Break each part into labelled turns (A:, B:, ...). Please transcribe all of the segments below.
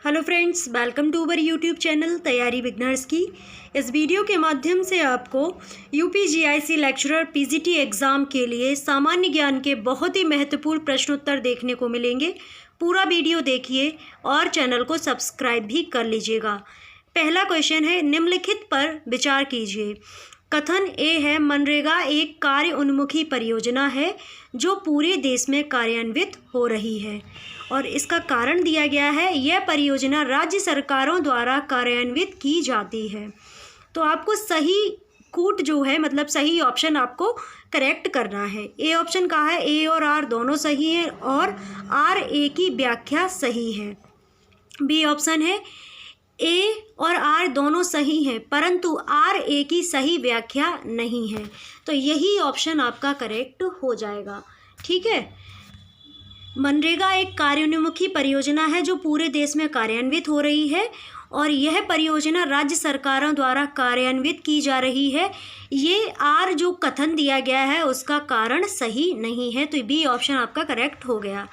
A: Hello friends, welcome to our YouTube channel तैयारी beginners की। इस वीडियो के माध्यम से आपको यूपीजीआईसी लेक्चरर पीजीटी एग्ज़ाम के लिए सामान्य ज्ञान के बहुत ही महत्वपूर्ण प्रश्नोत्तर देखने को मिलेंगे। पूरा वीडियो देखिए और चैनल को सब्सक्राइब भी कर लीजिएगा। पहला क्वेश्चन है, निम्नलिखित पर विचार कीजिए। कथन ए है, मनरेगा एक कार्य उन्मुखी परियोजना है जो पूरे देश में कार्यान्वित हो रही है और इसका कारण दिया गया है, यह परियोजना राज्य सरकारों द्वारा कार्यान्वित की जाती है। तो आपको सही कूट जो है मतलब सही ऑप्शन आपको करेक्ट करना है। ए ऑप्शन कहा है, ए और आर दोनों सही है और आर ए की व्याख्या सही है। बी ऑप्शन है, ए और आर दोनों सही हैं परंतु आर ए की सही व्याख्या नहीं है। तो यही ऑप्शन आपका करेक्ट हो जाएगा। ठीक है। मनरेगा एक कार्योन्मुखी परियोजना है जो पूरे देश में कार्यान्वित हो रही है और यह परियोजना राज्य सरकारों द्वारा कार्यान्वित की जा रही है। ये आर जो कथन दिया गया है उसका कारण सही नहीं है। तो बी ऑप्शन आपका करेक्ट हो गया।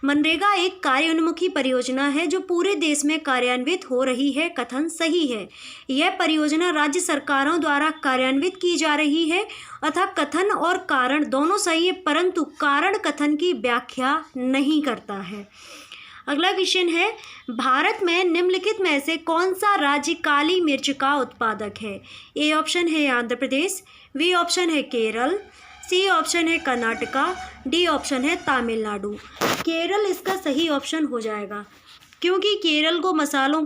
A: मनरेगा एक कार्योन्मुखी परियोजना है जो पूरे देश में कार्यान्वित हो रही है, कथन सही है। यह परियोजना राज्य सरकारों द्वारा कार्यान्वित की जा रही है अतः कथन और कारण दोनों सही है परंतु कारण कथन की व्याख्या नहीं करता है। अगला क्वेश्चन है, भारत में निम्नलिखित में से कौन सा राज्य काली मिर्च का उत्पादक है? ए ऑप्शन है आंध्र प्रदेश, बी ऑप्शन है केरल, सी ऑप्शन है कर्नाटका, डी ऑप्शन है तमिलनाडु। केरल इसका सही ऑप्शन हो जाएगा क्योंकि केरल को मसालों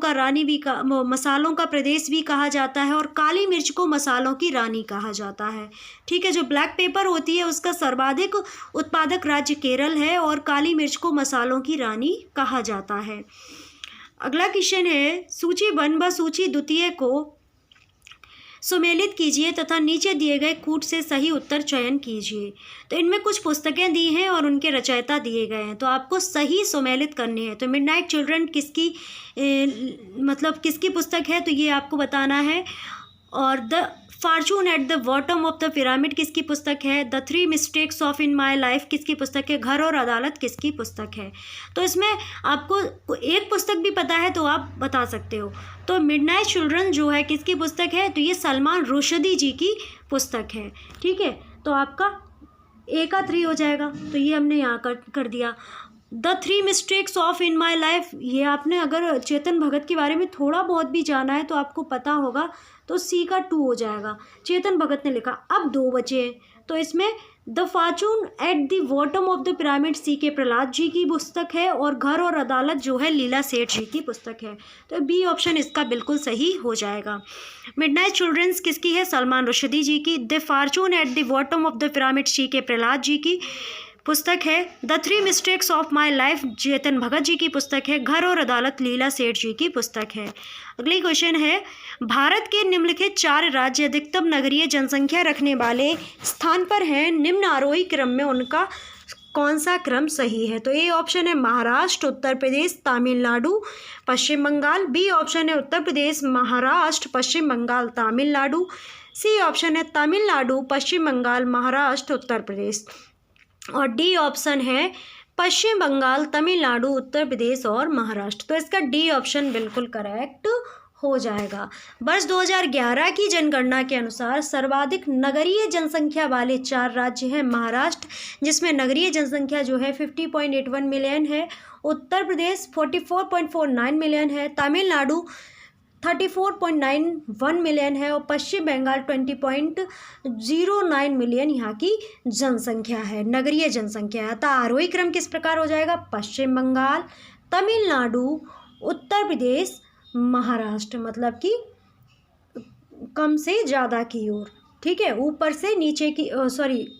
A: का प्रदेश भी कहा जाता है और काली मिर्च को मसालों की रानी कहा जाता है। ठीक है। जो ब्लैक पेपर होती है उसका सर्वाधिक उत्पादक राज्य केरल है और काली मिर्च को मसालों की रानी कहा जाता है। अगला क्वेश्चन है, सूची 1 व सूची 2 को सुमेलित कीजिए तथा नीचे दिए गए कूट से सही उत्तर चयन कीजिए। तो इनमें कुछ पुस्तकें दी हैं और उनके रचयिता दिए गए हैं तो आपको सही सुमेलित करने हैं। तो मिडनाइट चिल्ड्रन किसकी पुस्तक है तो ये आपको बताना है। और the fortune at the bottom of the pyramid किसकी पुस्तक है? The 3 mistakes of in my life किसकी पुस्तक है? घर और अदालत किसकी पुस्तक है? तो इसमें आपको एक पुस्तक भी पता है तो आप बता सकते हो। तो मिडनाइट चिल्ड्रन जो है किसकी पुस्तक है? तो ये सलमान रुश्दी जी की पुस्तक है। ठीक है। तो आपका ए का 3 हो जाएगा। तो ये हमने यहाँ कर दिया। The 3 mistakes of in my life, ये आपने अगर चेतन भगत के बारे में थोड़ा बहुत भी जाना है तो आपको पता होगा। तो सी का 2 हो जाएगा। चेतन भगत ने लिखा। अब 2 बचे हैं तो इसमें the fortune at the bottom of the pyramid C K Prahalad ji की पुस्तक है और घर और अदालत जो है लीला सेठ जी की पुस्तक है। तो बी ऑप्शन इसका बिल्कुल सही हो जाएगा। मिडनाइट चिल्ड्रंस किसकी है? सलमान रुश्दी जी की। The fortune at the bottom of the pyramid C K Prahalad ji की पुस्तक है। The 3 mistakes of my life Chetan Bhagat ji की पुस्तक है। घर और अदालत लीला सेठ जी की पुस्तक है। अगली क्वेश्चन है, भारत के निम्नलिखित 4 राज्य अधिकतम नगरीय जनसंख्या रखने वाले स्थान पर हैं, निम्न आरोही क्रम में उनका कौन सा क्रम सही है? तो ए ऑप्शन है महाराष्ट्र, उत्तर प्रदेश, तमिलनाडु, पश्चिम बंगाल, बी ऑप्शन है उत्तर प्रदेश, महाराष्ट्र, पश्चिम बंगाल, तमिलनाडु, सी ऑप्शन है तमिलनाडु, पश्चिम बंगाल, महाराष्ट्र, उत्तर प्रदेश और डी ऑप्शन है पश्चिम बंगाल, तमिलनाडु, उत्तर प्रदेश और महाराष्ट्र। तो इसका डी ऑप्शन बिल्कुल करेक्ट हो जाएगा। वर्ष 2011 की जनगणना के अनुसार सर्वाधिक नगरीय जनसंख्या वाले 4 राज्य हैं। महाराष्ट्र जिसमें नगरीय जनसंख्या जो है 50.81 मिलियन है, उत्तर प्रदेश 44.49 मिलियन है, तमिलनाडु 34.91 मिलियन है और पश्चिम बंगाल 20.09 मिलियन यहाँ की जनसंख्या है, नगरीय जनसंख्या है। अतः आरोही क्रम किस प्रकार हो जाएगा? पश्चिम बंगाल, तमिलनाडु, उत्तर प्रदेश, महाराष्ट्र, मतलब कि कम से ज़्यादा की ओर। ठीक है। ऊपर से नीचे की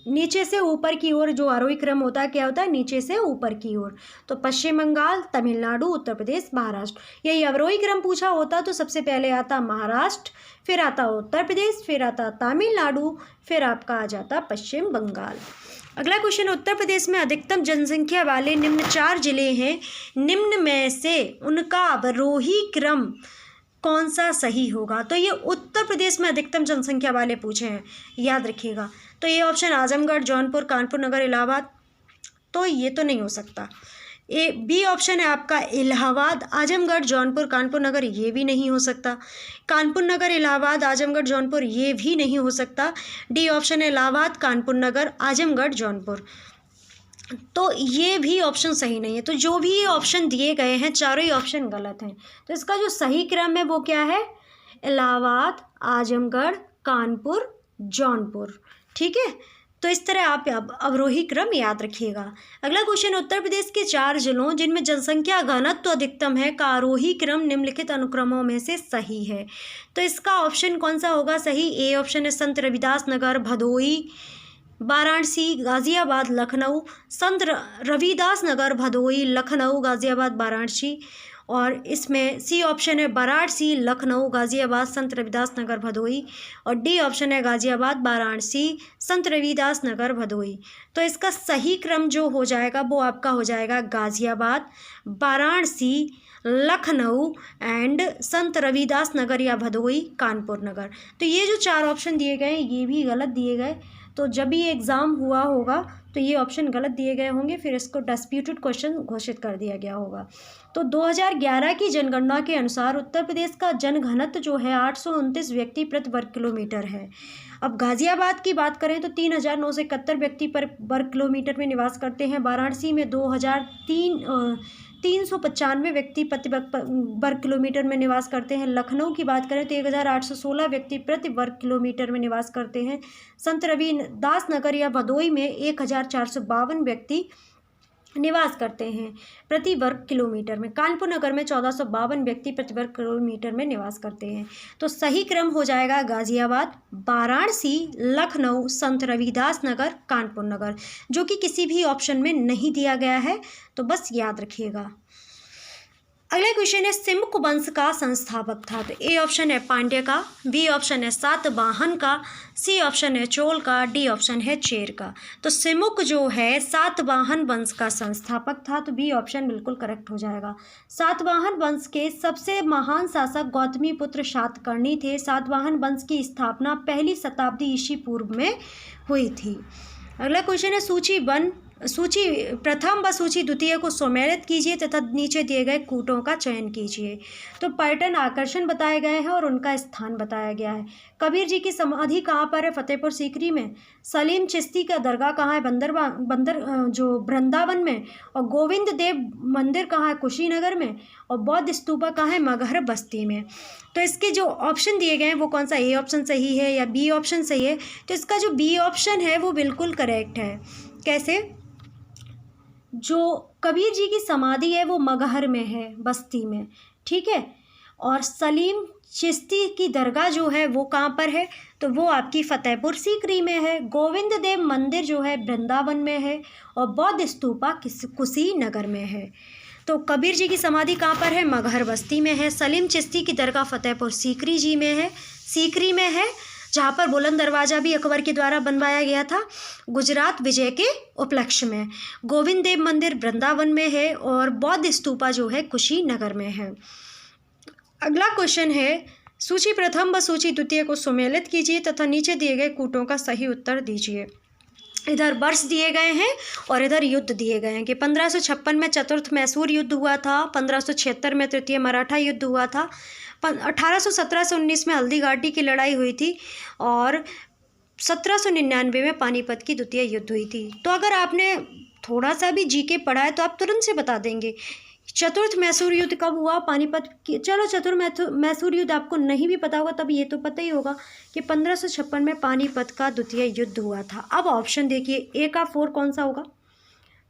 A: नीचे से ऊपर की ओर जो आरोही क्रम होता है क्या होता है? नीचे से ऊपर की ओर। तो पश्चिम बंगाल, तमिलनाडु, उत्तर प्रदेश, महाराष्ट्र। यही अवरोही क्रम पूछा होता तो सबसे पहले आता महाराष्ट्र, फिर आता उत्तर प्रदेश, फिर आता तमिलनाडु, फिर आपका आ जाता पश्चिम बंगाल। अगला क्वेश्चन, उत्तर प्रदेश में अधिकतम जनसंख्या वाले निम्न 4 जिले हैं, निम्न में से उनका अवरोही क्रम कौन सा सही होगा? तो ये उत्तर प्रदेश में अधिकतम जनसंख्या वाले पूछे हैं, याद रखिएगा। तो ये ऑप्शन आजमगढ़, जौनपुर, कानपुर नगर, इलाहाबाद, तो ये तो नहीं हो सकता बी ऑप्शन है आपका इलाहाबाद, आजमगढ़, जौनपुर, कानपुर नगर, ये भी नहीं हो सकता। कानपुर नगर, इलाहाबाद, आजमगढ़, जौनपुर, ये भी नहीं हो सकता। डी ऑप्शन है इलाहाबाद, कानपुर नगर, आजमगढ़, जौनपुर, तो ये भी ऑप्शन सही नहीं है। तो जो भी ये ऑप्शन दिए गए हैं चारों ही ऑप्शन गलत हैं। तो इसका जो सही क्रम है वो क्या है? इलाहाबाद, आजमगढ़, कानपुर, जौनपुर। ठीक है, तो इस तरह आप अवरोही क्रम याद रखिएगा। अगला क्वेश्चन, उत्तर प्रदेश के 4 जिलों जिनमें जनसंख्या घनत्व अधिकतम है का आरोही क्रम निम्नलिखित अनुक्रमों में से सही है। तो इसका ऑप्शन कौन सा होगा सही? ए ऑप्शन है संत रविदास नगर, भदोई, वाराणसी, गाज़ियाबाद, लखनऊ। संत रविदास नगर, भदोई, लखनऊ, गाज़ियाबाद, वाराणसी। और इसमें सी ऑप्शन है वाराणसी, लखनऊ, गाज़ियाबाद, संत रविदास नगर, भदोई। और डी ऑप्शन है गाज़ियाबाद, वाराणसी, संत रविदास नगर, भदोई। तो इसका सही क्रम जो हो जाएगा वो आपका हो जाएगा गाज़ियाबाद, वाराणसी, लखनऊ एंड संत रविदास नगर या भदोई, कानपुर नगर। तो ये जो 4 ऑप्शन दिए गए हैं ये भी गलत दिए गए। तो जब भी एग्ज़ाम हुआ होगा तो ये ऑप्शन गलत दिए गए होंगे, फिर इसको डिस्प्यूटेड क्वेश्चन घोषित कर दिया गया होगा। तो 2011 की जनगणना के अनुसार उत्तर प्रदेश का जनघनत्व जो है 829 व्यक्ति प्रति वर्ग किलोमीटर है। अब गाज़ियाबाद की बात करें तो 3,971 व्यक्ति पर वर्ग किलोमीटर में निवास करते हैं। वाराणसी में 395 व्यक्ति प्रति वर्ग किलोमीटर में निवास करते हैं। लखनऊ की बात करें तो 1,816 व्यक्ति प्रति वर्ग किलोमीटर में निवास करते हैं। संत रविदास नगर या भदोई में 1,452 व्यक्ति निवास करते हैं प्रति वर्ग किलोमीटर में। कानपुर नगर में 1,452 व्यक्ति प्रति वर्ग किलोमीटर में निवास करते हैं। तो सही क्रम हो जाएगा गाज़ियाबाद, वाराणसी, लखनऊ, संत रविदास नगर, कानपुर नगर, जो कि किसी भी ऑप्शन में नहीं दिया गया है, तो बस याद रखिएगा। अगला क्वेश्चन है सिमुक वंश का संस्थापक था। तो ए ऑप्शन है पांड्य का, बी ऑप्शन है सातवाहन का, सी ऑप्शन है चोल का, डी ऑप्शन है चेर का। तो सिमुक जो है सातवाहन वंश का संस्थापक था, तो बी ऑप्शन बिल्कुल करेक्ट हो जाएगा। सातवाहन वंश के सबसे महान शासक गौतमीपुत्र सातकर्णी थे। सातवाहन वंश की स्थापना 1वीं शताब्दी ईसा पूर्व में हुई थी। अगला क्वेश्चन है सूची प्रथम व सूची द्वितीय को सम्मिलित कीजिए तथा नीचे दिए गए कूटों का चयन कीजिए। तो पर्यटन आकर्षण बताए गए हैं और उनका स्थान बताया गया है। कबीर जी की समाधि कहाँ पर है? फतेहपुर सीकरी में। सलीम चिश्ती का दरगाह कहाँ है? जो वृंदावन में। और गोविंद देव मंदिर कहाँ है? कुशीनगर में। और बौद्ध स्तूपा कहाँ है? मगहर बस्ती में। तो इसके जो ऑप्शन दिए गए हैं वो कौन सा, ए ऑप्शन सही है या बी ऑप्शन सही है? तो इसका जो बी ऑप्शन है वो बिल्कुल करेक्ट है। कैसे? जो कबीर जी की समाधि है वो मगहर में है, बस्ती में। ठीक है, और सलीम चिश्ती की दरगाह जो है वो कहाँ पर है? तो वो आपकी फतेहपुर सीकरी में है। गोविंद देव मंदिर जो है वृंदावन में है। और बौद्ध स्तूपा कुशीनगर में है। तो कबीर जी की समाधि कहाँ पर है? मगहर बस्ती में है। सलीम चिश्ती की दरगाह फतेहपुर सीकरी में है, जहाँ पर बुलंद दरवाज़ा भी अकबर के द्वारा बनवाया गया था, गुजरात विजय के उपलक्ष्य में। गोविंद देव मंदिर वृंदावन में है और बौद्ध स्तूपा जो है कुशीनगर में है। अगला क्वेश्चन है सूची प्रथम व सूची द्वितीय को सम्मिलित कीजिए तथा नीचे दिए गए कूटों का सही उत्तर दीजिए। इधर वर्ष दिए गए हैं और इधर युद्ध दिए गए हैं कि 1556 में चतुर्थ मैसूर युद्ध हुआ था, 1576 में तृतीय मराठा युद्ध हुआ था, 1817 से 19 में हल्दी घाटी की लड़ाई हुई थी और 1799 में पानीपत की द्वितीय युद्ध हुई थी। तो अगर आपने थोड़ा सा भी जीके पढ़ा है तो आप तुरंत से बता देंगे चतुर्थ मैसूर युद्ध कब हुआ, पानीपत की। चलो चतुर्थ मैसूर युद्ध आपको नहीं भी पता होगा तब ये तो पता ही होगा कि 1556 में पानीपत का द्वितीय युद्ध हुआ था। अब ऑप्शन देखिए, ए का 4 कौन सा होगा?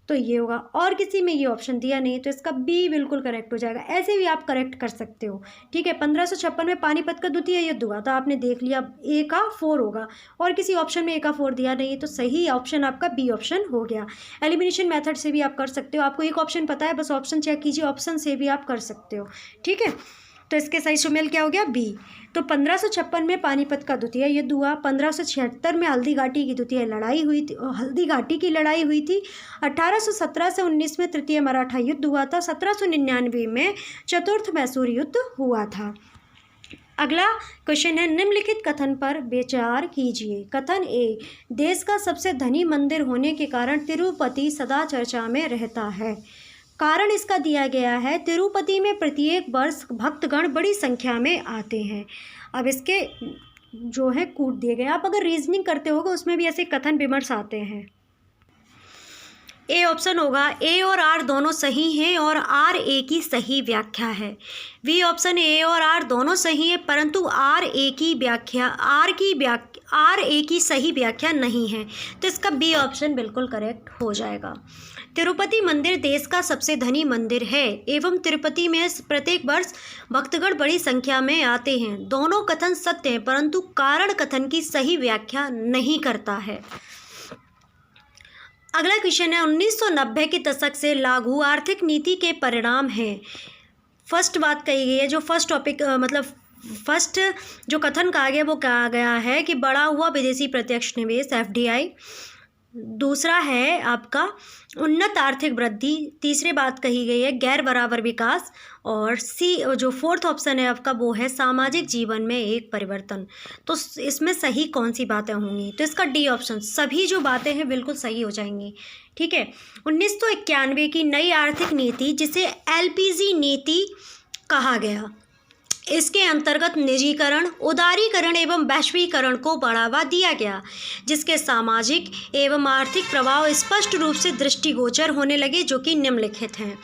A: तो ये होगा। और किसी में ये ऑप्शन दिया नहीं, तो इसका बी बिल्कुल करेक्ट हो जाएगा। ऐसे भी आप करेक्ट कर सकते हो। ठीक है, 1556 में पानीपत का द्वितीय युद्ध हुआ था, आपने देख लिया, ए का 4 होगा। और किसी ऑप्शन में ए का 4 दिया नहीं, तो सही ऑप्शन आपका बी ऑप्शन हो गया। एलिमिनेशन मेथड से भी आप कर सकते हो। आपको एक ऑप्शन पता है, बस ऑप्शन चेक कीजिए, ऑप्शन से भी आप कर सकते हो। ठीक है, तो इसके सही सुमेल क्या हो गया? बी। तो 1556 में पानीपत का द्वितीय युद्ध हुआ, 1576 में हल्दी घाटी की लड़ाई हुई थी, 1817 से 19 में तृतीय मराठा युद्ध हुआ था, 1799 में चतुर्थ मैसूर युद्ध हुआ था। अगला क्वेश्चन है निम्नलिखित कथन पर विचार कीजिए। कथन ए, देश का सबसे धनी मंदिर होने के कारण तिरुपति सदा चर्चा में रहता है। कारण इसका दिया गया है, तिरुपति में प्रत्येक वर्ष भक्तगण बड़ी संख्या में आते हैं। अब इसके जो है कूट दिए गए। आप अगर रीजनिंग करते होगे उसमें भी ऐसे कथन विमर्श आते हैं। ए ऑप्शन होगा, ए और आर दोनों सही हैं और आर ए की सही व्याख्या है। बी ऑप्शन, ए और आर दोनों सही है परंतु आर ए की सही व्याख्या नहीं है। तो इसका बी ऑप्शन बिल्कुल करेक्ट हो जाएगा। तिरुपति मंदिर देश का सबसे धनी मंदिर है एवं तिरुपति में प्रत्येक वर्ष भक्तगण बड़ी संख्या में आते हैं। दोनों कथन सत्य हैं परंतु कारण कथन की सही व्याख्या नहीं करता है। अगला क्वेश्चन है, 1990 के दशक से लागू आर्थिक नीति के परिणाम हैं। फर्स्ट बात कही गई है, जो फर्स्ट टॉपिक फर्स्ट जो कथन कहा गया वो कहा गया है कि बढ़ा हुआ विदेशी प्रत्यक्ष निवेश FDI। दूसरा है आपका उन्नत आर्थिक वृद्धि। तीसरी बात कही गई है गैर बराबर विकास। और सी जो फोर्थ ऑप्शन है आपका वो है सामाजिक जीवन में एक परिवर्तन। तो इसमें सही कौन सी बातें होंगी? तो इसका डी ऑप्शन, सभी जो बातें हैं बिल्कुल सही हो जाएंगी। ठीक है। 1991 की नई आर्थिक नीति जिसे LPG नीति कहा गया, इसके अंतर्गत निजीकरण, उदारीकरण एवं वैश्वीकरण को बढ़ावा दिया गया, जिसके सामाजिक एवं आर्थिक प्रभाव स्पष्ट रूप से दृष्टिगोचर होने लगे, जो कि निम्नलिखित हैं।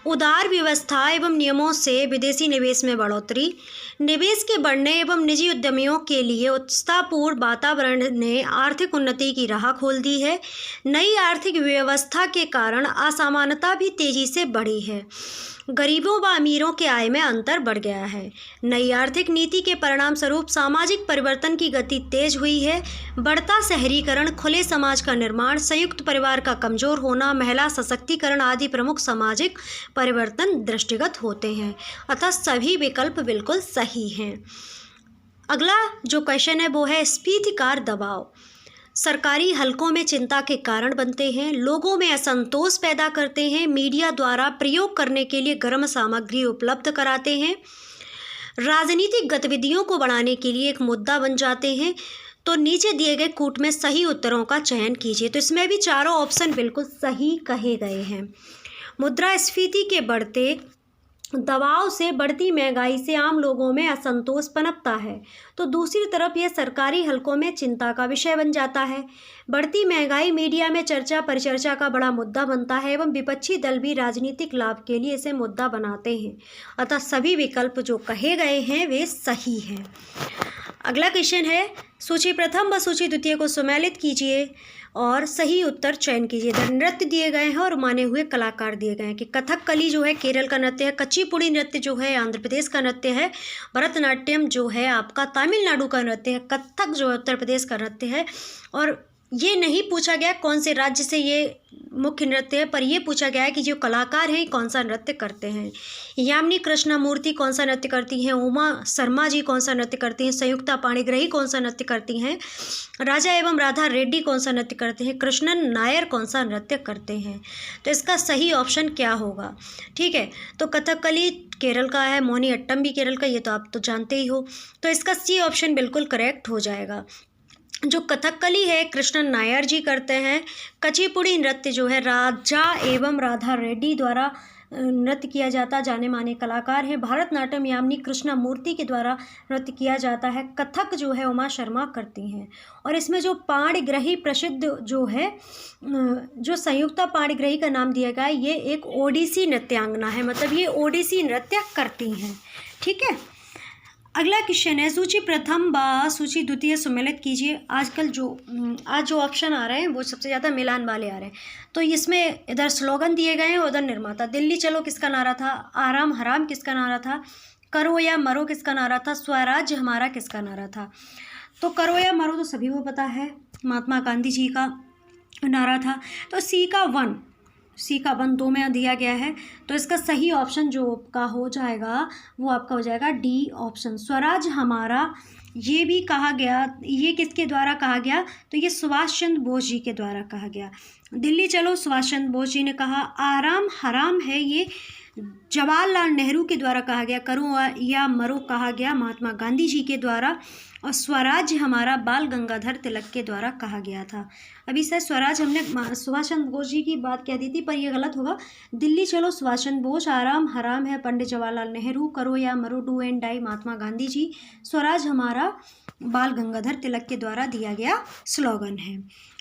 A: उदार व्यवस्था एवं नियमों से विदेशी निवेश में बढ़ोतरी, निवेश के बढ़ने एवं निजी उद्यमियों के लिए उत्साहपूर्ण वातावरण ने आर्थिक उन्नति की राह खोल दी है। नई आर्थिक व्यवस्था के कारण असमानता भी तेजी से बढ़ी है। गरीबों व अमीरों के आय में अंतर बढ़ गया है। नई आर्थिक नीति के परिणाम स्वरूप सामाजिक परिवर्तन की गति तेज हुई है। बढ़ता शहरीकरण, खुले समाज का निर्माण, संयुक्त परिवार का कमजोर होना, महिला सशक्तिकरण आदि प्रमुख सामाजिक परिवर्तन दृष्टिगत होते हैं। अतः सभी विकल्प बिल्कुल सही हैं। अगला जो क्वेश्चन है वो है स्फीतिकार दबाव सरकारी हलकों में चिंता के कारण बनते हैं, लोगों में असंतोष पैदा करते हैं, मीडिया द्वारा प्रयोग करने के लिए गर्म सामग्री उपलब्ध कराते हैं, राजनीतिक गतिविधियों को बढ़ाने के लिए एक मुद्दा बन जाते हैं। तो नीचे दिए गए कूट में सही उत्तरों का चयन कीजिए। तो इसमें भी चारों ऑप्शन बिल्कुल सही कहे गए हैं। मुद्रास्फीति के बढ़ते दबाव से बढ़ती महंगाई से आम लोगों में असंतोष पनपता है, तो दूसरी तरफ यह सरकारी हलकों में चिंता का विषय बन जाता है। बढ़ती महंगाई मीडिया में चर्चा परिचर्चा का बड़ा मुद्दा बनता है एवं विपक्षी दल भी राजनीतिक लाभ के लिए इसे मुद्दा बनाते हैं। अतः सभी विकल्प जो कहे गए हैं वे सही हैं। अगला क्वेश्चन है, सूची प्रथम व सूची द्वितीय को सम्मिलित कीजिए और सही उत्तर चयन कीजिए। इधर नृत्य दिए गए हैं और माने हुए कलाकार दिए गए हैं कि कथकली जो है केरल का नृत्य है, कुचिपुड़ी नृत्य जो है आंध्र प्रदेश का नृत्य है, भरतनाट्यम जो है आपका तमिलनाडु का नृत्य है, कथक जो है उत्तर प्रदेश का नृत्य है। और ये नहीं पूछा गया कौन से राज्य से ये मुख्य नृत्य है, पर यह पूछा गया है कि जो कलाकार हैं कौन सा नृत्य करते हैं। यामिनी कृष्णमूर्ति कौन सा नृत्य करती हैं, उमा शर्मा जी कौन सा नृत्य करती हैं, संयुक्ता पाणिग्राही कौन सा नृत्य करती हैं, राजा एवं राधा रेड्डी कौन सा नृत्य करते हैं, कृष्णन नायर कौन सा नृत्य करते हैं। तो इसका सही ऑप्शन क्या होगा? ठीक है, तो कथकली केरल का है, मोहिनी अट्टम भी केरल का, ये तो आप तो जानते ही हो। तो इसका सी ऑप्शन बिल्कुल करेक्ट हो जाएगा। जो कथकली है कृष्णन नायर जी करते हैं। कुचिपुड़ी नृत्य जो है राजा एवं राधा रेड्डी द्वारा नृत्य किया जाता, जाने माने कलाकार हैं। भरतनाट्यम यामिनी कृष्णमूर्ति के द्वारा नृत्य किया जाता है। कथक जो है उमा शर्मा करती हैं। और इसमें जो पाणिग्राही प्रसिद्ध जो है, जो संयुक्ता पाणिग्राही का नाम दिया गया है, ये एक ओडिसी नृत्यांगना है, मतलब ये ओडिसी नृत्य करती हैं। ठीक है। अगला क्वेश्चन है, सूची प्रथम व सूची द्वितीय सम्मिलित कीजिए। आज जो ऑप्शन आ रहे हैं वो सबसे ज़्यादा मिलान वाले आ रहे हैं। तो इसमें इधर स्लोगन दिए गए हैं, उधर निर्माता। दिल्ली चलो किसका नारा था, आराम हराम किसका नारा था, करो या मरो किसका नारा था, स्वराज्य हमारा किसका नारा था। तो करो या मरो तो सभी को पता है, महात्मा गांधी जी का नारा था। तो सी का वन 2 में दिया गया है। तो इसका सही ऑप्शन जो आपका हो जाएगा वो आपका हो जाएगा डी ऑप्शन, स्वराज हमारा। ये भी कहा गया, ये किसके द्वारा कहा गया, तो ये सुभाष चंद्र बोस जी के द्वारा कहा गया। दिल्ली चलो सुभाष चंद्र बोस जी ने कहा। आराम हराम है, ये जवाहरलाल नेहरू के द्वारा कहा गया, करो या मरो कहा गया महात्मा गांधी जी के द्वारा, और स्वराज हमारा बाल गंगाधर तिलक के द्वारा कहा गया था। अभी सर स्वराज हमने सुभाष चंद्र बोस जी की बात कह दी थी, पर यह गलत होगा। दिल्ली चलो सुभाष चंद्र बोस, आराम हराम है पंडित जवाहरलाल नेहरू, करो या मरो do and die Mahatma Gandhi ji, Swaraj हमारा बाल गंगाधर तिलक के द्वारा दिया गया स्लोगन है।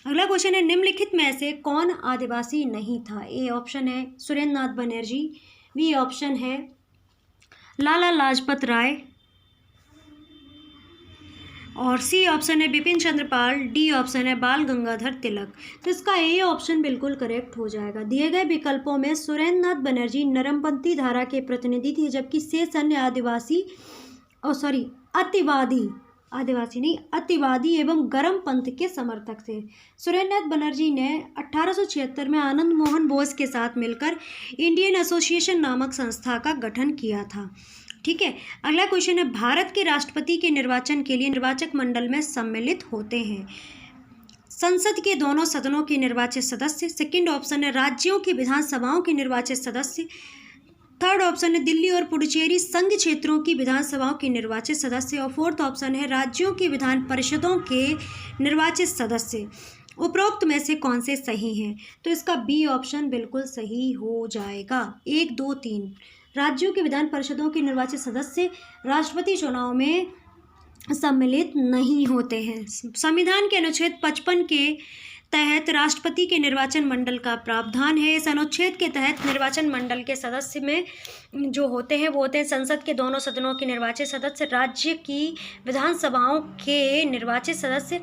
A: अगला क्वेश्चन है, निम्नलिखित में से कौन आदिवासी नहीं था? ए ऑप्शन है सुरेंद्र नाथ बनर्जी, बी ऑप्शन है लाला लाजपत राय, और सी ऑप्शन है बिपिन चंद्र पाल, डी ऑप्शन है बाल गंगाधर तिलक। तो इसका ए ऑप्शन बिल्कुल करेक्ट हो जाएगा। दिए गए विकल्पों में सुरेंद्र नाथ बनर्जी नरमपंथी धारा के प्रतिनिधि थे, जबकि शेष अन्य अतिवादी एवं गरम पंथ के समर्थक थे। सुरेंद्र नाथ बनर्जी ने 1876 में आनंद मोहन बोस के साथ मिलकर इंडियन एसोसिएशन नामक संस्था का गठन किया था। ठीक है, अगला क्वेश्चन है, भारत के राष्ट्रपति के निर्वाचन के लिए निर्वाचक मंडल में सम्मिलित होते हैं संसद के दोनों सदनों के निर्वाचित सदस्य। सेकंड ऑप्शन है राज्यों की विधानसभाओं के निर्वाचित सदस्य। थर्ड ऑप्शन है दिल्ली और पुडुचेरी संघ क्षेत्रों की विधानसभाओं के निर्वाचित सदस्य, और फोर्थ ऑप्शन है राज्यों की विधान परिषदों के निर्वाचित सदस्य। उपरोक्त में से कौन से सही हैं? तो इसका बी ऑप्शन बिल्कुल सही हो जाएगा। 1, 2, 3 राज्यों के विधान परिषदों के निर्वाचित सदस्य राष्ट्रपति चुनाव में सम्मिलित नहीं होते हैं। संविधान के अनुच्छेद 55 के तहत राष्ट्रपति के निर्वाचन मंडल का प्रावधान है। इस अनुच्छेद के तहत निर्वाचन मंडल के सदस्य में जो होते हैं वो होते हैं संसद के दोनों सदनों के निर्वाचित सदस्य, राज्य की विधानसभाओं के निर्वाचित सदस्य।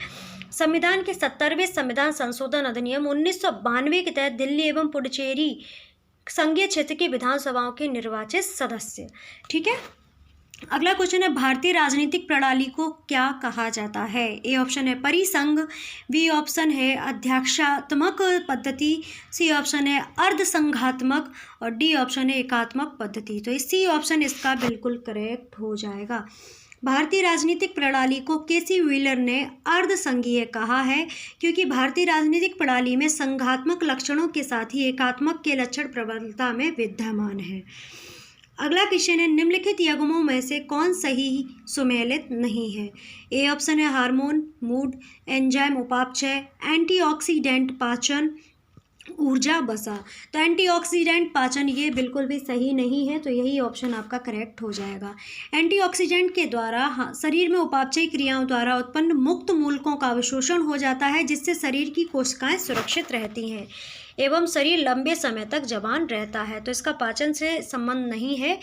A: संविधान के 70वें संविधान संशोधन अधिनियम 1992 के तहत दिल्ली एवं पुडुचेरी संघीय क्षेत्र की विधानसभाओं के निर्वाचित सदस्य। ठीक है, अगला क्वेश्चन है, भारतीय राजनीतिक प्रणाली को क्या कहा जाता है? ए ऑप्शन है परिसंघ, बी ऑप्शन है अध्यक्षात्मक पद्धति, सी ऑप्शन है अर्धसंघात्मक, और डी ऑप्शन है एकात्मक पद्धति। तो सी ऑप्शन इसका बिल्कुल करेक्ट हो जाएगा। भारतीय राजनीतिक प्रणाली को केसी व्हीलर ने अर्धसंघीय कहा है, क्योंकि भारतीय राजनीतिक प्रणाली में संघात्मक लक्षणों के साथ ही एकात्मक के लक्षण प्रबलता में विद्यमान है। अगला क्वेश्चन है, निम्नलिखित युग्मों में से कौन सही सुमेलित नहीं है? ए ऑप्शन है हार्मोन, मूड, एंजाइम उपापचय, एंटीऑक्सीडेंट पाचन, ऊर्जा बसा। तो एंटीऑक्सीडेंट पाचन ये बिल्कुल भी सही नहीं है, तो यही ऑप्शन आपका करेक्ट हो जाएगा। एंटीऑक्सीडेंट के द्वारा शरीर में उपापचयी क्रियाओं द्वारा उत्पन्न मुक्त मूलकों का अवशोषण हो जाता है, जिससे शरीर की कोशिकाएं सुरक्षित रहती हैं एवं शरीर लंबे समय तक जवान रहता है। तो इसका पाचन से संबंध नहीं है।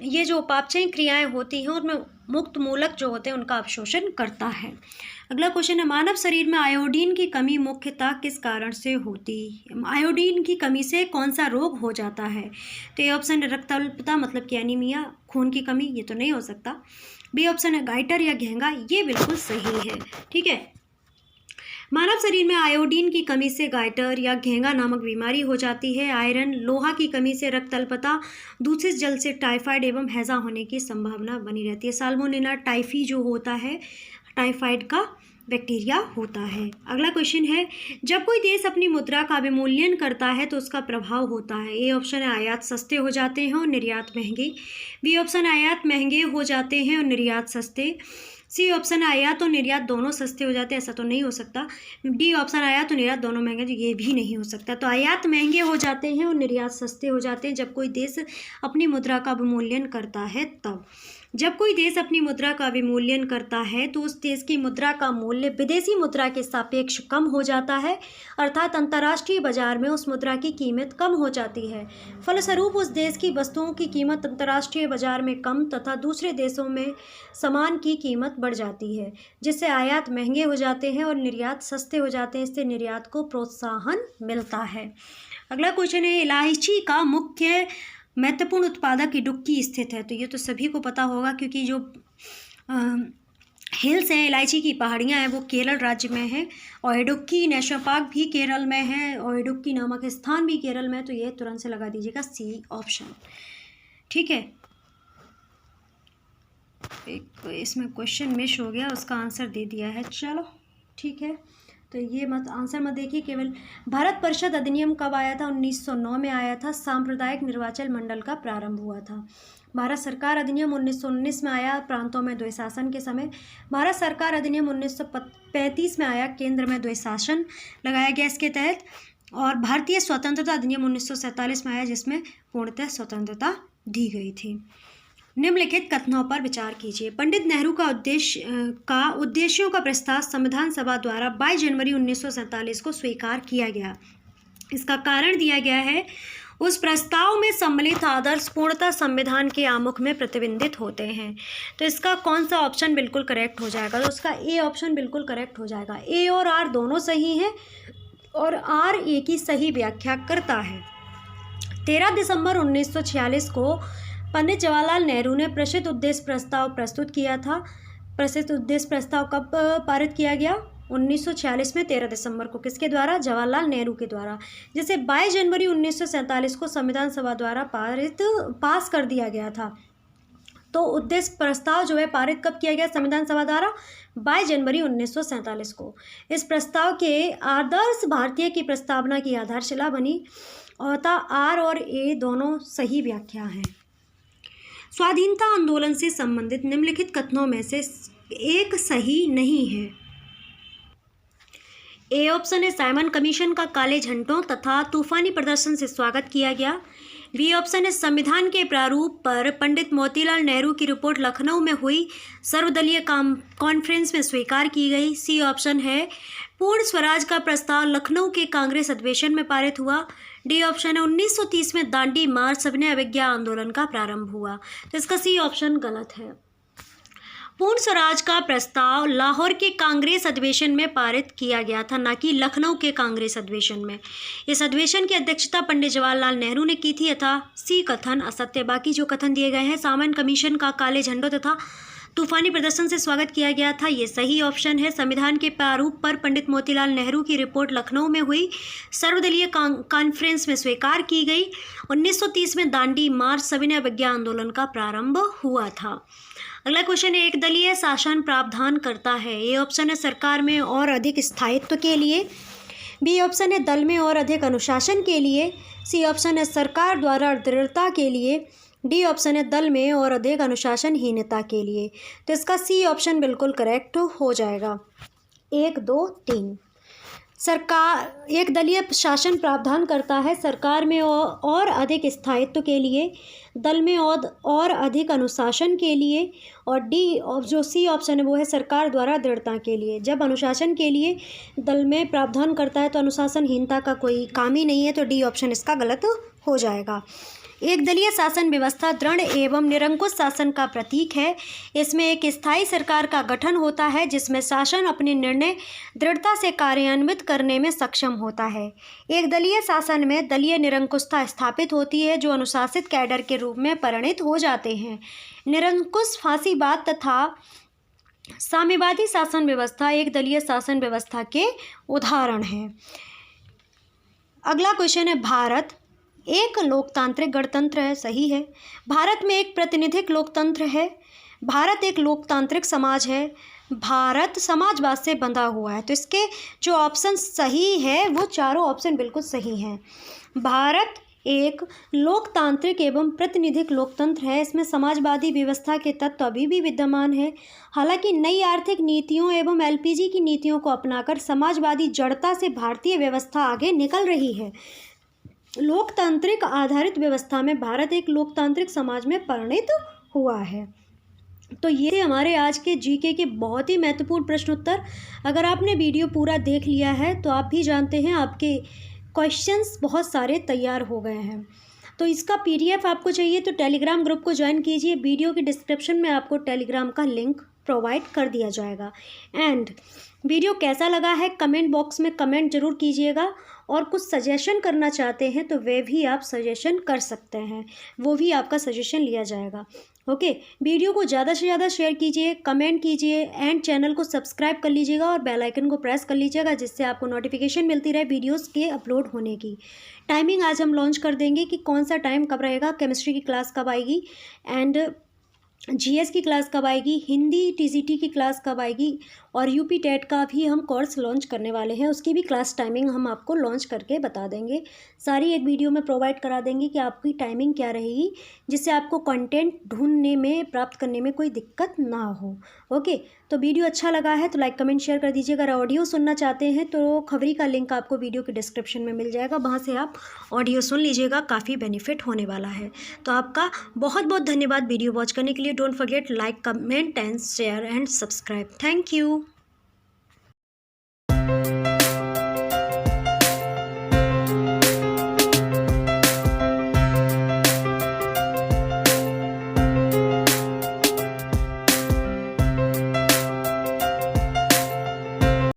A: ये जो उपापचयी क्रियाएं होती हैं उनमें मुक्त मूलक जो होते हैं उनका अवशोषण करता है। अगला क्वेश्चन है, मानव शरीर में आयोडीन की कमी मुख्यतः किस कारण से होती है? आयोडीन की कमी से कौन सा रोग हो जाता है? तो ये ऑप्शन है रक्त अल्पता मतलब कि एनीमिया, खून की कमी, ये तो नहीं हो सकता। बी ऑप्शन है गाइटर या घेंगा, ये बिल्कुल सही है। ठीक है, मानव शरीर में आयोडीन की कमी से गाइटर या घेंगा नामक बीमारी हो जाती है। आयरन, लोहा की कमी से रक्त अल्पता, दूषित जल से टाइफाइड एवं हैजा होने की संभावना बनी रहती है। साल्मोनेला टाइफी जो होता है टाइफाइड का बैक्टीरिया होता है। अगला क्वेश्चन है, जब कोई देश अपनी मुद्रा का अवमूल्यन करता है तो उसका प्रभाव होता है। ए ऑप्शन है आयात सस्ते हो जाते हैं और निर्यात महंगे, बी ऑप्शन आयात महंगे हो जाते हैं और निर्यात सस्ते, सी ऑप्शन आयात और निर्यात दोनों सस्ते हो जाते हैं, ऐसा तो नहीं हो सकता। डी ऑप्शन आयात और निर्यात दोनों महंगे, तो ये भी नहीं हो सकता। तो आयात महंगे हो जाते हैं और निर्यात सस्ते हो जाते हैं जब कोई देश अपनी मुद्रा का अवमूल्यन करता है तब। जब कोई देश अपनी मुद्रा का अवमूल्यन करता है तो उस देश की मुद्रा का मूल्य विदेशी मुद्रा के सापेक्ष कम हो जाता है, अर्थात अंतर्राष्ट्रीय बाजार में उस मुद्रा की कीमत कम हो जाती है। फलस्वरूप उस देश की वस्तुओं की कीमत अंतर्राष्ट्रीय बाजार में कम तथा दूसरे देशों में सामान की कीमत बढ़ जाती है, जिससे आयात महंगे हो जाते हैं और निर्यात सस्ते हो जाते हैं। इससे निर्यात को प्रोत्साहन मिलता है। अगला क्वेश्चन है, इलायची का मुख्य महत्वपूर्ण उत्पादक इडुक्की स्थित है। तो ये तो सभी को पता होगा, क्योंकि जो हिल्स हैं, इलायची की पहाड़ियाँ हैं, वो केरल राज्य में है, और इडुक्की नेशनल पार्क भी केरल में है, और इडुक्की नामक स्थान भी केरल में है। तो ये तुरंत से लगा दीजिएगा सी ऑप्शन। ठीक है, एक इसमें क्वेश्चन मिस हो गया, उसका आंसर दे दिया है। चलो ठीक है, तो ये मत आंसर मत देखिए केवल। भारत परिषद अधिनियम कब आया था? 1909 में आया था। सांप्रदायिक निर्वाचन मंडल का प्रारंभ हुआ था। भारत सरकार अधिनियम 1919 में आया, प्रांतों में द्वैशासन के समय। भारत सरकार अधिनियम 1935 में आया, केंद्र में द्वैशासन लगाया गया इसके तहत। और भारतीय स्वतंत्रता अधिनियम 1947 में आया, जिसमें पूर्णतः स्वतंत्रता दी गई थी। निम्नलिखित कथनों पर विचार कीजिए। पंडित नेहरू का उद्देश्यों का प्रस्ताव संविधान सभा द्वारा 22 जनवरी 1947 को स्वीकार किया गया। इसका कारण दिया गया है, उस प्रस्ताव में सम्मिलित आदर्श पूर्णतः संविधान के आमुख में प्रतिबिंबित होते हैं। तो इसका कौन सा ऑप्शन बिल्कुल करेक्ट हो जाएगा? तो उसका ए ऑप्शन बिल्कुल करेक्ट हो जाएगा। ए और आर दोनों सही हैं और आर ए की सही व्याख्या करता है। 13 दिसंबर 1946 को पंडित जवाहरलाल नेहरू ने प्रसिद्ध उद्देश्य प्रस्ताव प्रस्तुत किया था। प्रसिद्ध उद्देश्य प्रस्ताव कब पारित किया गया? 1946 में 13 दिसंबर को। किसके द्वारा? जवाहरलाल नेहरू के द्वारा। जिसे 22 जनवरी 1947 को संविधान सभा द्वारा पास कर दिया गया था। तो उद्देश्य प्रस्ताव जो है पारित कब किया गया संविधान सभा द्वारा? 22 जनवरी 1947 को। इस प्रस्ताव के आदर्श भारतीय की प्रस्तावना की आधारशिला बनी और आर और ए दोनों सही व्याख्या हैं। स्वाधीनता आंदोलन से संबंधित निम्नलिखित कथनों में से एक सही नहीं है। ए ऑप्शन है, साइमन कमीशन का काले झंडों तथा तूफानी प्रदर्शन से स्वागत किया गया। बी ऑप्शन है, संविधान के प्रारूप पर पंडित मोतीलाल नेहरू की रिपोर्ट लखनऊ में हुई सर्वदलीय कॉन्फ्रेंस में स्वीकार की गई। सी ऑप्शन है, पूर्ण स्वराज का प्रस्ताव लखनऊ के कांग्रेस अधिवेशन में पारित हुआ। डी ऑप्शन है, 1930 में दांडी मार्च सविनय अवज्ञा आंदोलन का प्रारंभ हुआ। तो इसका सी ऑप्शन गलत है। पूर्ण स्वराज का प्रस्ताव लाहौर के कांग्रेस अधिवेशन में पारित किया गया था, न कि लखनऊ के कांग्रेस अधिवेशन में। इस अधिवेशन की अध्यक्षता पंडित जवाहरलाल नेहरू ने की थी। अतः सी कथन असत्य। बाकी जो कथन दिए गए हैं, साइमन कमीशन का काले झंडों तथा तूफानी प्रदर्शन से स्वागत किया गया था, ये सही ऑप्शन है। संविधान के प्रारूप पर पंडित मोतीलाल नेहरू की रिपोर्ट लखनऊ में हुई सर्वदलीय कॉन्फ्रेंस में स्वीकार की गई। 1930 में दांडी मार्च सविनय अवज्ञा आंदोलन का प्रारंभ हुआ था। अगला क्वेश्चन है, एक दलीय शासन प्रावधान करता है। ए ऑप्शन है, सरकार में और अधिक स्थायित्व के लिए। बी ऑप्शन है, दल में और अधिक अनुशासन के लिए। सी ऑप्शन है, सरकार द्वारा दृढ़ता के लिए। डी ऑप्शन है, दल में और अधिक अनुशासनहीनता के लिए। तो इसका सी ऑप्शन बिल्कुल करेक्ट हो जाएगा। 1, 2, 3। सरकार एक दलीय शासन प्रावधान करता है सरकार में और अधिक स्थायित्व के लिए, दल में और अधिक अनुशासन के लिए, और डी जो सी ऑप्शन है वो है सरकार द्वारा दृढ़ता के लिए। जब अनुशासन के लिए दल में प्रावधान करता है तो अनुशासनहीनता का कोई काम ही नहीं है, तो डी ऑप्शन इसका गलत हो जाएगा। एक दलीय शासन व्यवस्था दृढ़ एवं निरंकुश शासन का प्रतीक है। इसमें एक स्थायी सरकार का गठन होता है जिसमें शासन अपने निर्णय दृढ़ता से कार्यान्वित करने में सक्षम होता है। एक दलीय शासन में दलीय निरंकुशता स्थापित होती है जो अनुशासित कैडर के रूप में परिणत हो जाते हैं। निरंकुश, फांसीवाद तथा साम्यवादी शासन व्यवस्था एक दलीय शासन व्यवस्था के उदाहरण हैं। अगला क्वेश्चन है, भारत एक लोकतांत्रिक गणतंत्र है। सही है। भारत में एक प्रातिनिधिक लोकतंत्र है। भारत एक लोकतांत्रिक समाज है। भारत समाजवाद से बंधा हुआ है। तो इसके जो ऑप्शन सही है वो चारों ऑप्शन बिल्कुल सही हैं। भारत एक लोकतांत्रिक एवं प्रातिनिधिक लोकतंत्र है। इसमें समाजवादी व्यवस्था के तत्व अभी भी विद्यमान है। हालांकि नई आर्थिक नीतियों एवं एलपीजी की नीतियों को अपनाकर समाजवादी जड़ता से भारतीय व्यवस्था आगे निकल रही है। लोकतांत्रिक आधारित व्यवस्था में भारत एक लोकतांत्रिक समाज में परिणत हुआ है। तो ये हमारे आज के जीके के बहुत ही महत्वपूर्ण प्रश्न उत्तर। अगर आपने वीडियो पूरा देख लिया है तो आप भी जानते हैं आपके क्वेश्चंस बहुत सारे तैयार हो गए हैं। तो इसका पीडीएफ आपको चाहिए तो टेलीग्राम ग्रुप को ज्वाइन कीजिए। वीडियो के डिस्क्रिप्शन में आपको टेलीग्राम का लिंक प्रोवाइड कर दिया जाएगा। एंड वीडियो कैसा लगा है कमेंट बॉक्स में कमेंट जरूर कीजिएगा, और कुछ सजेशन करना चाहते हैं तो वे भी आप सजेशन कर सकते हैं, वो भी आपका सजेशन लिया जाएगा। ओके, वीडियो को ज़्यादा से ज़्यादा शेयर कीजिए, कमेंट कीजिए एंड चैनल को सब्सक्राइब कर लीजिएगा और बेल आइकन को प्रेस कर लीजिएगा जिससे आपको नोटिफिकेशन मिलती रहे वीडियोस के अपलोड होने की। टाइमिंग आज हम लॉन्च कर देंगे कि कौन सा टाइम कब रहेगा, केमिस्ट्री की क्लास कब आएगी, एंड जीएस की क्लास कब आएगी, हिंदी टीजीटी की क्लास कब आएगी, और यूपी टेट का भी हम कोर्स लॉन्च करने वाले हैं, उसकी भी क्लास टाइमिंग हम आपको लॉन्च करके बता देंगे। सारी एक वीडियो में प्रोवाइड करा देंगे कि आपकी टाइमिंग क्या रहेगी, जिससे आपको कंटेंट ढूंढने में, प्राप्त करने में कोई दिक्कत ना हो। ओके, तो वीडियो अच्छा लगा है तो लाइक कमेंट शेयर कर दीजिए। अगर ऑडियो सुनना चाहते हैं तो खबरी का लिंक आपको वीडियो के डिस्क्रिप्शन में मिल जाएगा, वहाँ से आप ऑडियो सुन लीजिएगा, काफ़ी बेनिफिट होने वाला है। तो आपका बहुत बहुत धन्यवाद वीडियो वॉच करने के लिए। Don't forget like comment and share and subscribe. Thank you.